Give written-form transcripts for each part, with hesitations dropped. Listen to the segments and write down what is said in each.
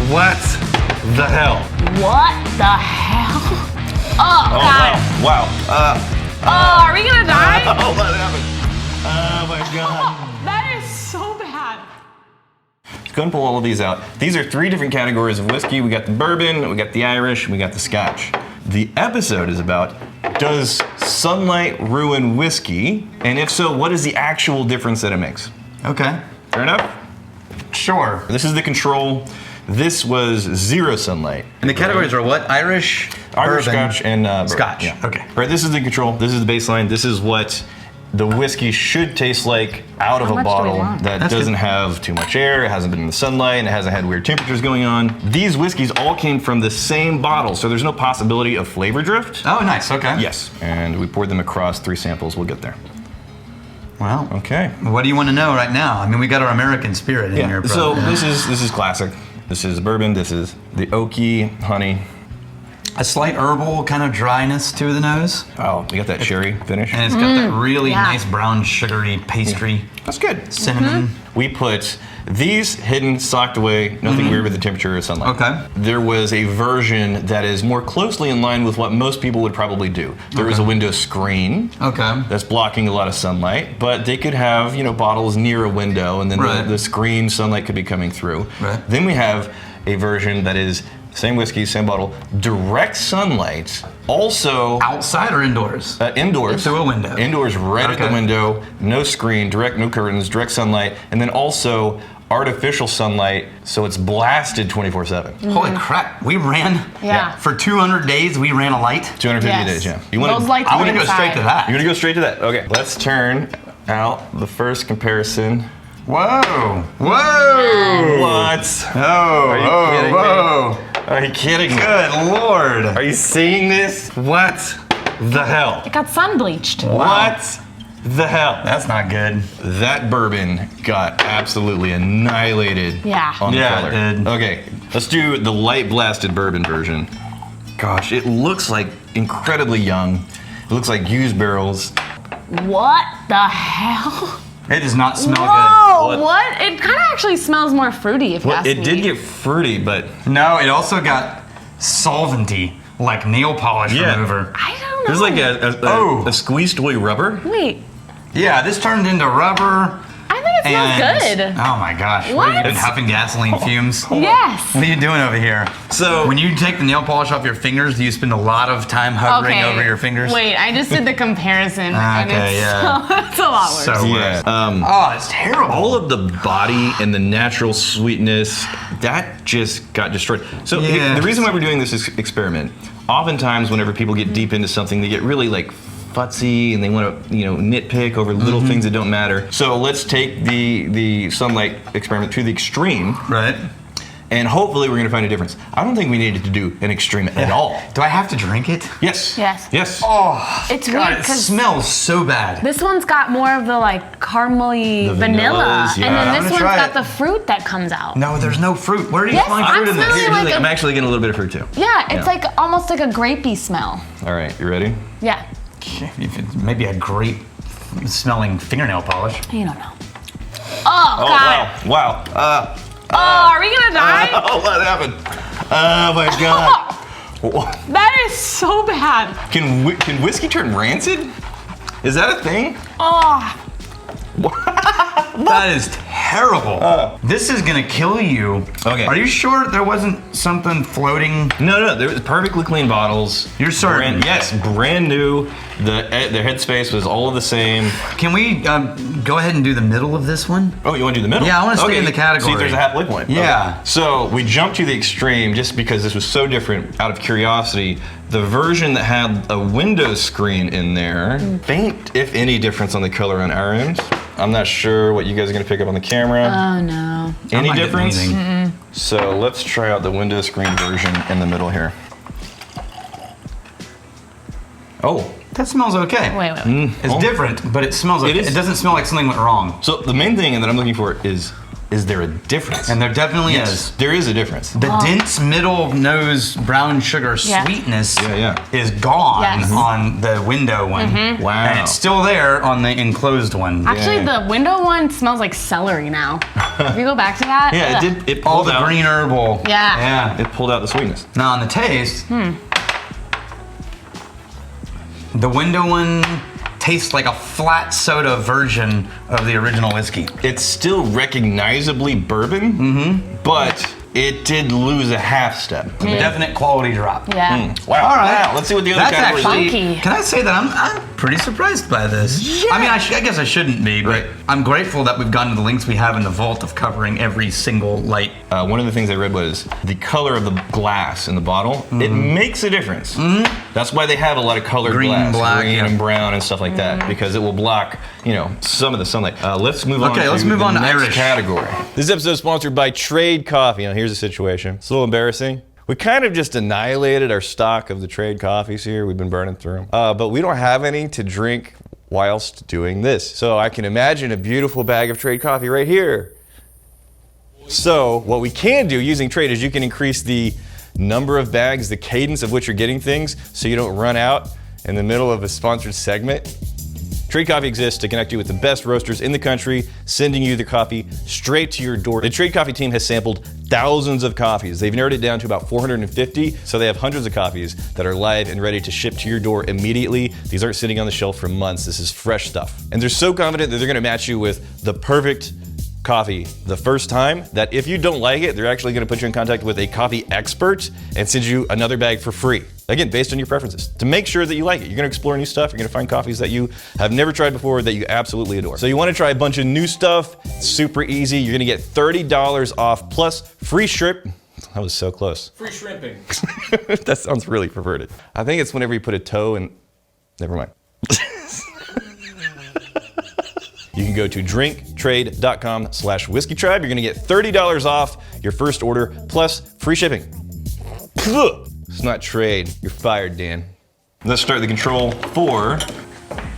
What the hell? What the hell? Oh, God. Wow. Oh, are we gonna die? Oh, what happened? Oh my God. That is so bad. Let's go and pull all of these out. These are 3 different categories of whiskey. We got the bourbon, we got the Irish, and we got the Scotch. The episode is about, does sunlight ruin whiskey? And if so, what is the actual difference that it makes? Okay. Fair enough? Sure. This is the control. This was 0 sunlight. And the categories are what? Irish, Irish, bourbon, Scotch, and bourbon. Scotch. Yeah. Okay. Right, this is the control. This is the baseline. This is what the whiskey should taste like out of How a much do we bottle want? that That's doesn't good. have too much air, it hasn't been in the sunlight, and it hasn't had weird temperatures going on. These whiskeys all came from the same bottle, so there's no possibility of flavor drift. Oh, nice. Okay. Yes, and we poured them across 3 samples. We'll get there. Well, Okay. what do you want to know right now? I mean, we got our American spirit in here. So probably. this is classic. This is bourbon. This is the oaky honey. A slight herbal kind of dryness to the nose. Oh, you got that cherry finish. And it's got that really yeah. nice brown sugary pastry, That's good. cinnamon. We put these hidden, socked away, nothing weird with the temperature or sunlight. Okay. There was a version that is more closely in line with what most people would probably do. There is a window screen Okay. that's blocking a lot of sunlight, but they could have, bottles near a window, and then Right. the screen sunlight could be coming through. Right. Then we have a version that is same whiskey, same bottle, direct sunlight, also Outside or indoors? indoors. Through a window. Indoors, right at the Okay. window, no screen, direct, no curtains, direct sunlight, and then also artificial sunlight, so it's blasted 24/7. Holy crap! We ran. Yeah. For 200 days, we ran a light. 250 Yes. days, yeah. You want Those lights I were want to go inside. straight to that. You're gonna go straight to that. Okay, let's turn out the first comparison. Whoa! Whoa! What? Oh! you Oh! kidding me? Whoa! Are you kidding me? Good lord! Are you seeing this? What the hell? It got sun bleached. What the hell? That's not good. That bourbon got absolutely annihilated Yeah. on the Yeah, color. it did. Okay, let's do the light blasted bourbon version. Gosh, it looks like incredibly young. It looks like used barrels. What the hell? It does not smell Whoa! What? What? It kind of actually smells more fruity, if you Well, ask it me. did get fruity, but good. No, it also got solventy, like nail polish Yeah. remover. I don't know. there's like Oh. a squeezed toy rubber. Wait. Yeah, this turned into rubber. I think it smells good. Oh my gosh! What? Have you been huffing gasoline fumes? Yes. What are you doing over here? So When you take the nail polish off your fingers, do you spend a lot of time hovering over your fingers? Wait, I just did the comparison. and Okay, it's, yeah. it's a lot worse. So yeah, Oh, it's terrible. all of the body and the natural sweetness that just got destroyed. So Yeah. the reason why we're doing this experiment, oftentimes whenever people get deep into something, they get really like futzy and they want to nitpick over little things that don't matter. So let's take the sunlight experiment to the extreme, Right. and hopefully we're going to find a difference. I don't think we needed to do an extreme at all. Do I have to drink it? Yes. Yes. Yes. Oh, It's God, weird it because smells so bad. this one's got more of the like caramely The vanilla, vanillas, yeah. and I'm then gonna this one's try got it. the fruit that comes out. No, there's no fruit. Where are you Yes, find I'm fruit in this? smelling like I'm a- actually getting a little bit of fruit too. Yeah, it's Yeah. like almost like a grapey smell. All right, you ready? Yeah. If it's maybe a grape smelling fingernail polish. You don't know. Oh, God. Wow. Oh, are we gonna die? Oh, what happened? Oh my God. That is so bad. Can whiskey turn rancid? Is that a thing? Oh, That is terrible. This is gonna kill you. Okay. Are you sure there wasn't something floating? No. There was perfectly clean bottles. You're certain? Yes, brand new. The headspace was all of the same. Can we go ahead and do the middle of this one? Oh, you want to do the middle? Yeah, I wanna stay Okay, in the category. See if there's a halfway point. Yeah. Okay. So we jumped to the extreme just because this was so different out of curiosity. The version that had a window screen in there, faint, if any, difference on the color on our end. I'm not sure what you guys are going to pick up on the camera. oh no. Any not getting difference? anything. So let's try out the window screen version in the middle here. Oh, That smells okay. Wait. It's Oh. different, but it smells okay. It is. It doesn't smell like something went wrong. so the main thing that I'm looking for is is there a difference? And there definitely yes, is. there is a difference. The dense middle nose brown sugar Yeah. sweetness Yeah. is gone Yes. on the window one. Wow. And it's still there on the enclosed one. Actually, Yeah. the window one smells like celery now. If you go back to that. Yeah, it ugh. did. It All pulled the out. green herbal. Yeah. Yeah. It pulled out the sweetness. Now on the taste, the window one tastes like a flat soda version of the original whiskey. It's still recognizably bourbon, but it did lose a half step. Definite quality drop. Yeah. Wow. All right. Wow. Let's see what the other That's categories actually. Funky. Can I say that I'm pretty surprised by this? I mean, I guess I shouldn't be, but Right. I'm grateful that we've gone to the links we have in the vault of covering every single light. One of the things I read was the color of the glass in the bottle. It makes a difference. That's why they have a lot of colored Green, glass, black, green yeah. and brown and stuff like that, because it will block, some of the sunlight. Let's move on. Okay, to let's move the on to next Irish. category. This episode is sponsored by Trade Coffee. Now, here's the situation. It's a little embarrassing. We kind of just annihilated our stock of the Trade coffees here. We've been burning through them, but we don't have any to drink whilst doing this. So I can imagine a beautiful bag of Trade coffee right here. So what we can do using Trade is you can increase the number of bags, the cadence of which you're getting things, so you don't run out in the middle of a sponsored segment. Trade Coffee exists to connect you with the best roasters in the country, sending you the coffee straight to your door. The Trade Coffee team has sampled thousands of coffees. They've narrowed it down to about 450, so they have hundreds of coffees that are live and ready to ship to your door immediately. These aren't sitting on the shelf for months. This is fresh stuff. And they're so confident that they're gonna match you with the perfect coffee the first time that if you don't like it, they're actually going to put you in contact with a coffee expert and send you another bag for free. Again, based on your preferences, to make sure that you like it. You're going to explore new stuff. You're going to find coffees that you have never tried before that you absolutely adore. So you want to try a bunch of new stuff. It's super easy. You're going to get $30 off plus free shrimp. That was so close. Free shrimping. That sounds really perverted. I think it's whenever you put a toe in. Never mind. You can go to drinktrade.com/whiskeytribe. You're gonna get $30 off your first order plus free shipping. It's not trade. You're fired, Dan. Let's start the control for.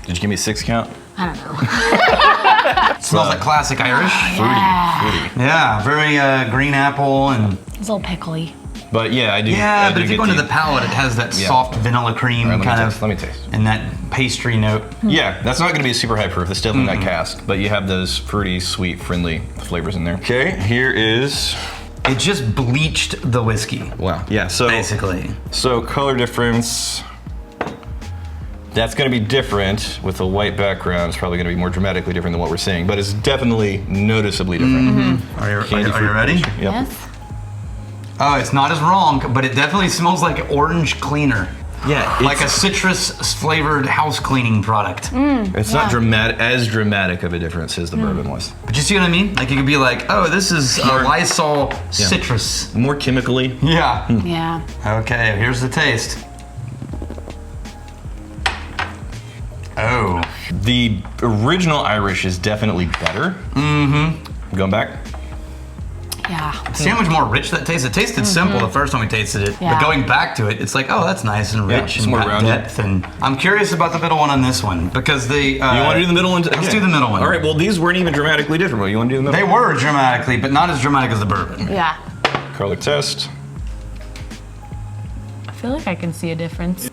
Did you give me a 6 count? I don't know. Smells like classic Irish. Yeah. Yeah, very green apple and. It's a little pickly. But yeah, I do. Yeah, I but do if you get go into the palate, it has that Yeah. soft vanilla cream All right, kind let me of, taste. and that pastry note. Yeah, that's not gonna be a super high proof. It's definitely not cask, but you have those fruity, sweet, friendly flavors in there. Okay, here is. It just bleached the whiskey, Wow. Yeah. So basically. So color difference. That's going to be different with a white background. It's probably going to be more dramatically different than what we're seeing, but it's definitely noticeably different. Are you Candy fruit ready? pastry. Yep. Yes. Oh, it's not as wrong, but it definitely smells like orange cleaner. Yeah, Like a citrus flavored house cleaning product. It's not as dramatic of a difference as the bourbon was. But you see what I mean? Like you could be like, oh, this is a Lysol citrus. More chemically. Yeah. Yeah. Okay, here's the taste. Oh. The original Irish is definitely better. Mm-hmm. Going back. Yeah. See how much more rich that tastes? It tasted simple the first time we tasted it, Yeah. but going back to it, it's like, oh, that's nice and Yeah, rich it's and more got rounded. depth. And I'm curious about the middle one on this one because the. You want to do the middle one? Let's do the middle one. All right. Well, these weren't even dramatically different. But you want to do the middle? They were dramatically, but not as dramatic as the bourbon. Yeah. Color test. I feel like I can see a difference.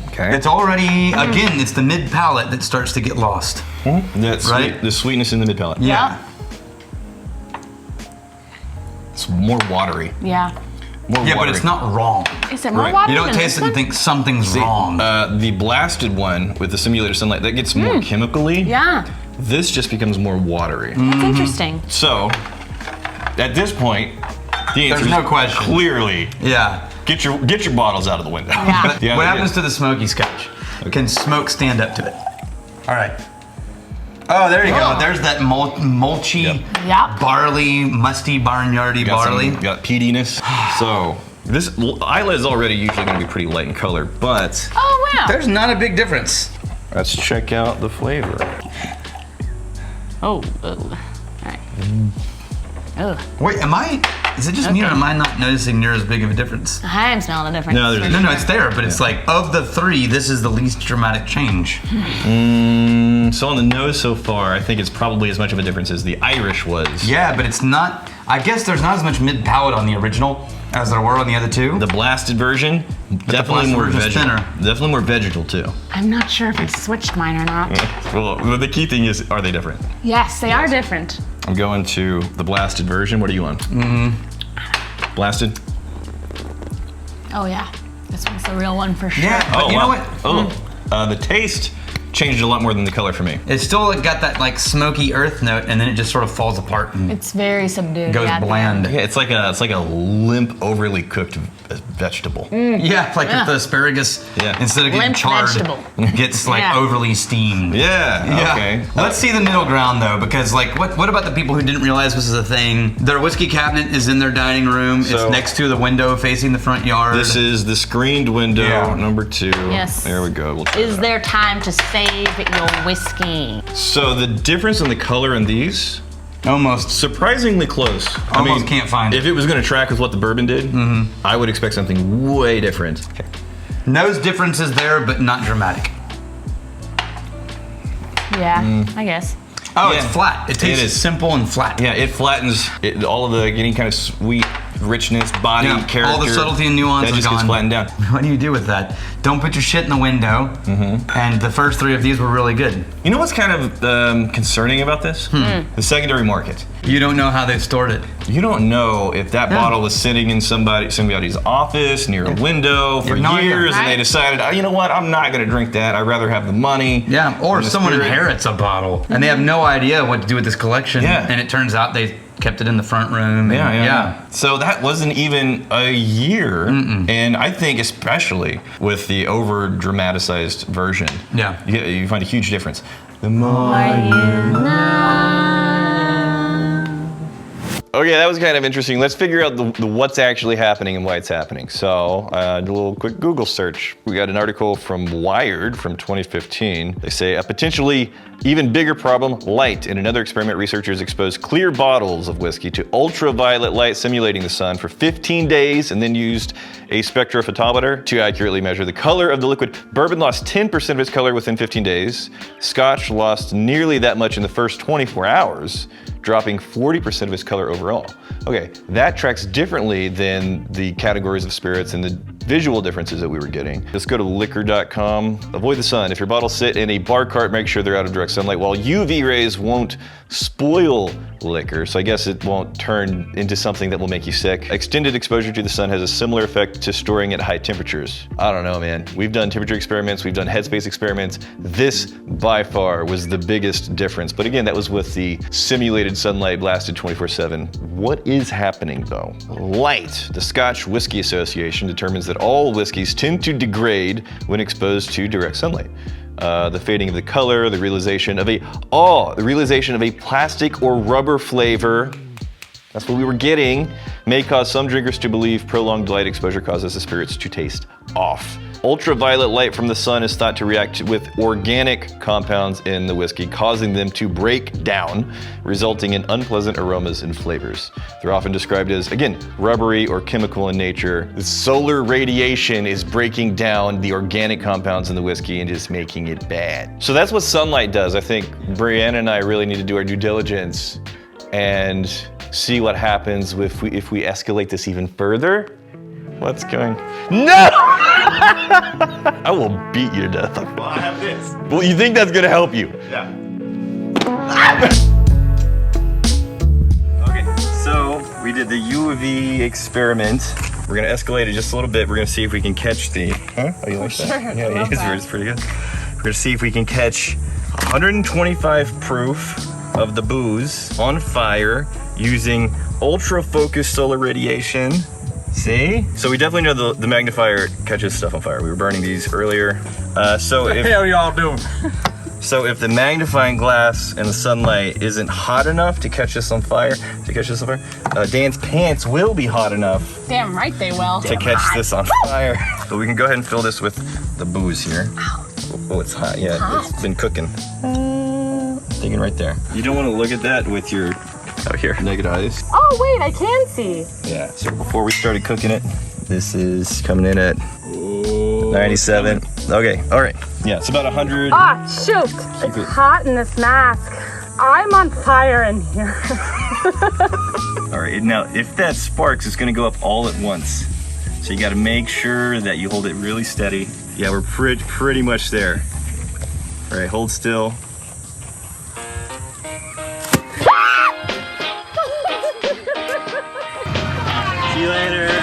Okay. It's already again, it's the mid palate that starts to get lost. That's right. the sweetness in the mid palate. Yeah. It's more watery. Yeah. More Yeah, but watery. it's not wrong. Is it more Right. watery You don't than taste this it and one? think something's wrong. The blasted one with the simulated sunlight that gets more chemically. Yeah. This just becomes more watery. That's interesting. So, at this point, the answer There's no is question. clearly Yeah. get your bottles out of the window. Yeah. But The what idea- happens to the smoky scotch? Can smoke stand up to it? All right. Oh, there you go. Oh. There's that mulchy, Yep. barley, musty, barnyardy got barley. got peatiness. So this Isla is already usually going to be pretty light in color, but Oh, wow. There's not a big difference. let's check out the flavor. Oh. All right. Ugh. Wait, is it just me or am I not noticing near as big of a difference? I am smelling a difference. No, there's- for No, sure. it's there, but it's like, of the three, this is the least dramatic change. So on the nose so far, I think it's probably as much of a difference as the Irish was. Yeah, but it's not, I guess there's not as much mid-palate on the original as there were on the other two. The blasted version, definitely blasted more version's vegetal. thinner. Definitely more vegetal too. I'm not sure if I switched mine or not. Well, the key thing is, are they different? Yes, they are different. I'm going to the blasted version. What are you on? Blasted? Oh yeah, this one's the real one for sure. Yeah, but you know what? The taste changed a lot more than the color for me. It's still got that like smoky earth note, and then it just sort of falls apart and It's very subdued. goes yeah, bland. Yeah, it's like a limp, overly cooked vegetable. Yeah, like if the asparagus, Yeah. instead of getting Limp charred, vegetable. gets like Yeah. overly steamed. Yeah. Okay. Let's see the middle ground though, because like, what about the people who didn't realize this is a thing? Their whiskey cabinet is in their dining room. So- it's next to the window facing the front yard. This is the screened window, Yeah. number 2. Yes. There we go. We'll try Is that out. there time to save your whiskey? So the difference in the color in these, almost. surprisingly close. Almost can't find If it. it was going to track with what the bourbon did, I would expect something way different. Okay. Nose differences there, but not dramatic. Yeah, I guess. Oh, Yeah. it's flat. It tastes It is. simple and flat. Yeah, it flattens all of the any kind of sweet richness, body, Yeah, character. all the subtlety and nuance that is just gets gone. flattened down. What do you do with that? Don't put your shit in the window. And the first three of these were really good. You know what's kind of concerning about this? The secondary market. You don't know how they stored it. You don't know if that bottle was sitting in somebody's office near a window for have no idea. years, and they Right. decided, oh, you know what? I'm not going to drink that. I'd rather have the money. Yeah, or and the someone spirit." inherits a bottle and they have no idea what to do with this collection. Yeah. And it turns out they kept it in the front room. and- Yeah. So that wasn't even a year, and I think especially with the over dramatized version, Yeah. you find a huge difference. The more Okay, that was kind of interesting. Let's figure out the what's actually happening and why it's happening. So, do a little quick Google search. We got an article from Wired from 2015. They say a potentially even bigger problem, light. In another experiment, researchers exposed clear bottles of whiskey to ultraviolet light simulating the sun for 15 days and then used a spectrophotometer to accurately measure the color of the liquid. Bourbon lost 10% of its color within 15 days. Scotch lost nearly that much in the first 24 hours, dropping 40% of its color overall. Okay, that tracks differently than the categories of spirits and the visual differences that we were getting. Let's go to liquor.com. Avoid the sun. If your bottles sit in a bar cart, make sure they're out of direct sunlight. While UV rays won't spoil liquor, so I guess it won't turn into something that will make you sick. Extended exposure to the sun has a similar effect to storing at high temperatures. I don't know, man. We've done temperature experiments, we've done headspace experiments. This, by far, was the biggest difference. But again, that was with the simulated sunlight blasted 24/7. What is happening, though? Light. The Scotch Whisky Association determines that all whiskeys tend to degrade when exposed to direct sunlight. The fading of the color, the realization of a plastic or rubber flavor, that's what we were getting, may cause some drinkers to believe prolonged light exposure causes the spirits to taste off. Ultraviolet light from the sun is thought to react with organic compounds in the whiskey, causing them to break down, resulting in unpleasant aromas and flavors. They're often described as, again, rubbery or chemical in nature. The solar radiation is breaking down the organic compounds in the whiskey and just making it bad. So that's what sunlight does. I think Brianna and I really need to do our due diligence and see what happens if we escalate this even further. What's going? No! I will beat you to death. Well, I have this. Well, you think that's gonna help you? Yeah. Okay, so we did the UV experiment. We're gonna escalate it just a little bit. We're gonna see if we can catch the. Huh? Oh, you like that? Sure, Yeah, I love that. it's pretty good. We're gonna see if we can catch 125 proof of the booze on fire using ultra focused solar radiation. See? So we definitely know the magnifier catches stuff on fire. We were burning these earlier. So if y'all doing? So if the magnifying glass and the sunlight isn't hot enough to catch this on fire, Dan's pants will be hot enough Damn right they will. to catch this on fire. So we can go ahead and fill this with the booze here. Oh, it's hot. Yeah, it's been cooking. Sticking right there. You don't want to look at that with your out here. Naked eyes. Oh wait, I can see. Yeah. So before we started cooking it, this is coming in at 97. Okay. All right. Yeah. It's about 100. Ah, shoot! It's hot in this mask. I'm on fire in here. All right. Now, if that sparks, it's going to go up all at once. So you got to make sure that you hold it really steady. Yeah, we're pretty much there. All right. Hold still. See you later.